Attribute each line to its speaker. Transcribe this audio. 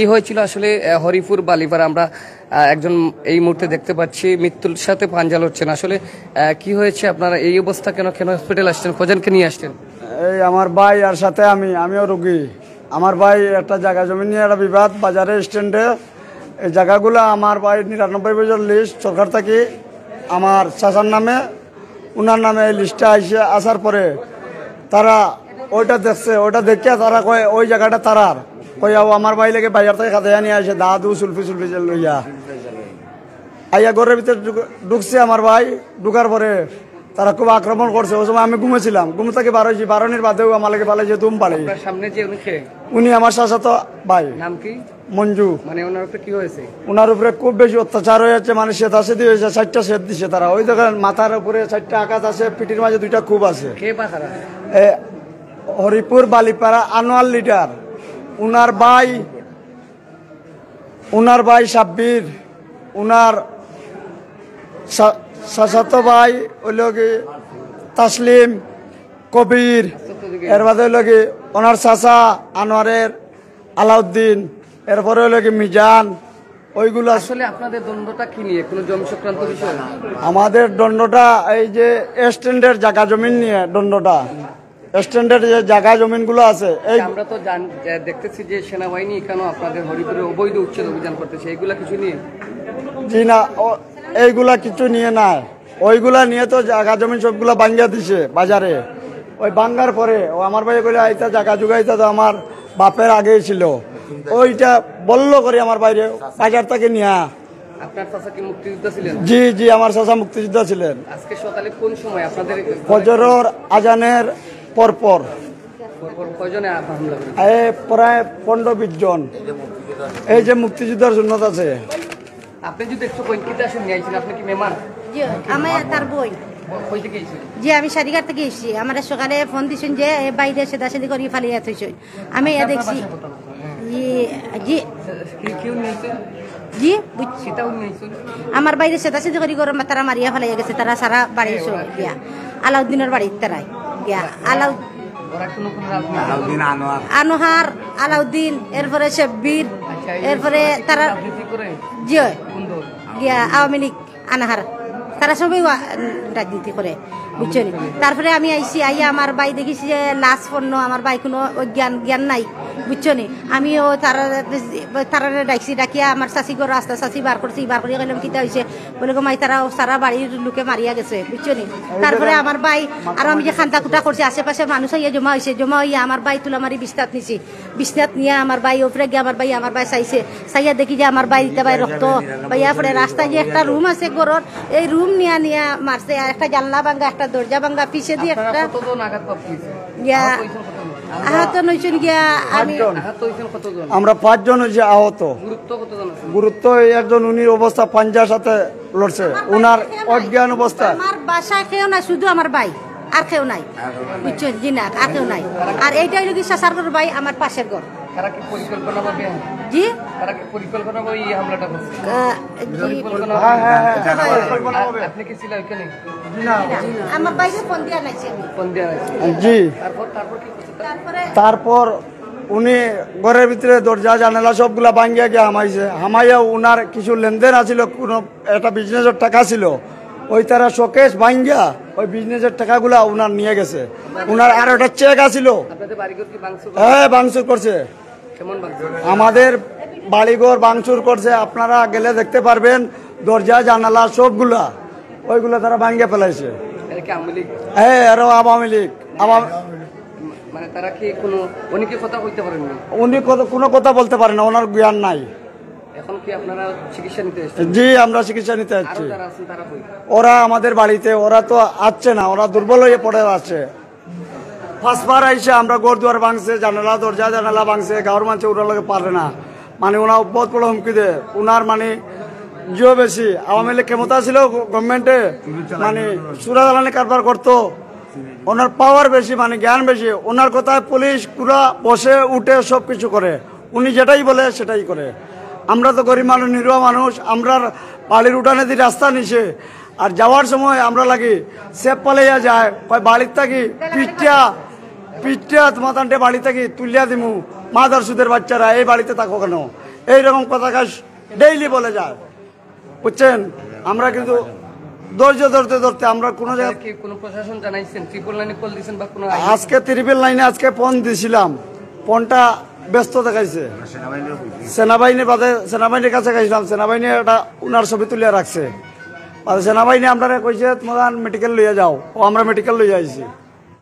Speaker 1: কি হয়েছিল আসলে হরিপুর বালিপাড়া আমরা একজন এই মুহূর্তে দেখতে পাচ্ছি মৃত্যুর সাথে পাঞ্জা লড়ছেন। আসলে কি হয়েছে, আপনারা এই অবস্থা কেন হসপিটাল আসছেন, কজনকে নিয়ে আসছেন?
Speaker 2: এই আমার ভাই আর সাথে আমিও রোগী। আমার ভাই একটা জায়গা জমি নিয়ে একটা বিবাদ বাজারে স্ট্যান্ডে, এই জায়গাগুলো আমার ভাই 99 বছর লিস্ট সরকার থেকে আমার চাচার নামে উনার নামে এই লিস্টটা আসার পরে তারা ওইটা দেখছে, ওইটা দেখিয়া তারা কয় ওই জায়গাটা তারার কইয়াও আমার ভাই লেগে বাজার থেকে খাতে নিয়ে আসে দাদু সুলফি লইয়া আইয়া ঘরের ভিতরে ঢুকছে। আমার ভাই ঢুকার পরে তারা খুব আক্রমণ করছে। ওই সময় আমি ঘুমেছিলাম, ঘুম থেকে বারোইছি, বারোনির বাদেও আমার লেগে পালাইছে তুম পালাই।
Speaker 1: সামনে যে
Speaker 2: উনি আমার চাচাতো ভাই।
Speaker 1: নাম কি?
Speaker 2: মঞ্জু।
Speaker 1: মানে ওনার উপরে কি হয়েছে?
Speaker 2: ওনার উপরে খুব বেশি অত্যাচার হয়েছে, মানে সেদি হয়েছে, 4টা সেদ দিছে তারা। ওই দেখেন মাথার উপরে 4টা আঘাত আছে, পিঠির মাঝে 2টা খুব আছে। হরিপুর বালিপাড়া আনোয়ার লিডার, উনার ভাই সাব্বির, উনার চাচাতো ভাই হইল কি তাসলিম কবির, এর বাদে হইল কি ওনার চাচা আনোয়ারের আলাউদ্দিন, এরপরে হইল কি মিজান। ওইগুলো
Speaker 1: আসলে আপনাদের দ্বন্দ্বটা কি নিয়ে, কোনো জমি সংক্রান্ত বিষয়?
Speaker 2: আমাদের দ্বন্দ্বটা এই যে স্ট্যান্ডের জায়গা জমিন নিয়ে দ্বন্দ্বটা। স্ট্যান্ডার্ড যে জায়গা জমিনগুলো আছে, এই
Speaker 1: আমরা তো দেখতেছি যে সেনাবাহিনী কেন আপনাদের হরিপুরে অবৈধ উচ্ছেদ অভিযান করতেছে, এইগুলা কিছু নিয়ে?
Speaker 2: জি না, এইগুলা কিছু নিয়ে না, ওইগুলা নিয়ে তো জায়গা জমিন সবগুলা ভাঙ্গা দিছে বাজারে। ওই ভাঙ্গার পরে ও আমার ভাই কইলে আইতা জায়গা জুগাইতা তো আমার বাপের আগেই ছিল, ওইটা বললো করে আমার বাইরে বাজার থেকে নিয়া।
Speaker 1: আপনার চাচা কি মুক্তিযোদ্ধা ছিলেন?
Speaker 2: জি জি, আমার চাচা মুক্তিযোদ্ধা ছিলেন।
Speaker 1: আজকে সকালে কোন সময় আপনাদের
Speaker 2: ফজরের আজানের পরপর প্রায় 15-20 জন এই যে মুক্তিযোদ্ধার সুন্নত আছে।
Speaker 1: আপনি যদি একটু কইতে আসেন নিয়ে আইছেন, আপনি কি মেহমান?
Speaker 3: জি, আমি তার বই। জি, আমি সারিঘাট থেকে এসেছি। আমার সকালে ফোন দিছেন যে বাইরে সেদাসেদি করে ফালিয়ে থইছেন। আমি দেখছি। জি জি, আমার বাইরে সেদাসেদি করে গরম তারা মারিয়া ফেলাইয়া গেছে। তারা সারা বাড়ি গিয়া আলাউদ্দিনের বাড়ি তারাই গিয়া আনোয়ার আলাউদ্দিন, এরপরে শেব্বির, এরপরে তারা জি গিয়া আওয়ামী লীগ আনাহার, তারা সবাই রাজনীতি করে, বুঝছেন। তারপরে আমি আইসি, আইয়া আমার ভাই দেখিছি যে লাশ পণ্য, আমার ভাই কোনো জ্ঞান নাই, বুঝছেন। আমিও তারা ডাকছি, ডাকিয়া আমার চাষি ঘর রাস্তা চাষি বার করছি, বার করিয়া গেলাম কিতা হয়েছে বলে গো মাই তারা সারা বাড়ির লোকে মারিয়া গেছে, বুঝছেন। তারপরে আমার ভাই আর আমি যে খান্তা খুঁটা করছি, আশেপাশে মানুষ হইয়া জমা হয়েছে, জমা হইয়া আমার ভাই তুলা মারি বিস্তাত নিছি, বিস্তাত নিয়ে আমার ভাই ওপরে গিয়ে আমার ভাই চাইছে, চাইয়া দেখি যে আমার ভাই ভাই রক্ত ভাইয়া পরে রাস্তায় যে একটা রুম আছে ঘরের, এই রুম নিয়ে মারছে, একটা জানলা ভাঙ্গা, একটা দরজা ভাঙ্গা, পিছে দিয়ে একটা আহত নইছেন গিয়া।
Speaker 2: আমরা 5 জন হয়েছে আহত। গুরুত্ব একজন, উনির অবস্থা পাঞ্জার সাথে লড়ছে, উনার অজ্ঞান অবস্থা।
Speaker 3: আমার বাসা কেউ না, শুধু আমার ভাই, আর কেউ নাই, বুঝছেন। জি না, আর কেউ নাই। আর এইটাই লোক শাসার ঘর ভাই, আমার পাশের ঘর। জি আমার বাইরে ফোন দিয়া নাইছে।
Speaker 2: জি, তারপর উনি ঘরের ভিতরে দরজা জানালা সবগুলা ভাঙ্গিয়া গিয়ে হামাইয়া উনার কিছু লেনদেন আছিল, কোনো একটা বিজনেসের টাকা ছিল, ওই তারা শোকেস ভাঙ্গিয়া ওই বিজনেসের টাকাগুলা উনার নিয়ে গেছে। উনার আর একটা চেক আছিল, হ্যাঁ ভাঙচুর করছে। আমাদের বাড়িঘর ভাঙচুর করছে, আপনারা গেলে দেখতে পারবেন, দরজা জানালা সবগুলা ওইগুলা তারা ভাঙ্গিয়া ফেলাইছে। হ্যাঁ, আরো আওয়ামী লীগ।
Speaker 1: মানে তারা কি উনি কি কথা কইতে পারেন না?
Speaker 2: উনি কোনো কথা বলতে পারেন না, ওনার জ্ঞান নাই।
Speaker 1: এখন কি আপনারা চিকিৎসা নিতে এসেছেন?
Speaker 2: জি, আমরা চিকিৎসা নিতে যাচ্ছি। ওরা আমাদের বাড়িতে, ওরা তো আসছে না, ওরা দুর্বল হয়ে পড়ে আছে। ফার্স্টবার আইসে আমরা ঘর দুয়ার ভাঙছে, জানালা দরজা জানালা ভাঙছে, গাঁর মানুষ ওরা লোকে পারে না, মানে ওনার বহুত বড় হুমকি দেয়। ওনার মানে জিও বেশি, আওয়ামী লীগ ক্ষমতা ছিল গভর্নমেন্টে, মানে চুরা জ্বালানি কারবার করতো, ওনার পাওয়ার বেশি, মানে জ্ঞান বেশি। ওনার কথায় পুলিশ পুরা বসে উঠে সব কিছু করে, উনি যেটাই বলে সেটাই করে। আমরা তো গরিব মানুষ, নিরীহ মানুষ, আমরা বাড়ির উঠানে দিয়ে রাস্তা নিছে, আর যাওয়ার সময় আমরা লাগি সেপ পালাইয়া যায়, কয় বাড়ির থাকি পিঠা তোমার বাড়ি থাকি তুলিয়া দিমু, মাদার সুদের বাচ্চারা এই বাড়িতে থাকো কেন, এইরকম কথা কাজ ডেইলি বলে যায়, বুঝছেন। আমরা কিন্তু ধৈর্য ধরতে ধরতে আমরা কোনো জায়গায়
Speaker 1: কি কোনো প্রশাসন জানাইছেন, ট্রিপল লাইনে কল দিয়েছেন বা কোনো
Speaker 2: আজকে ত্রিপল লাইনে আজকে ফোন দিছিলাম, ফোনটা ব্যস্ত দেখাইছে। সেনাবাহিনীর কাছে গেছিলাম, সেনাবাহিনী একটা উনার ছবি তুলে রাখছে। আর সেনাবাহিনী আমরা কইছে তোমার মেডিকেল লইয়া যাও, ও আমরা মেডিকেল লইয়া আইছি।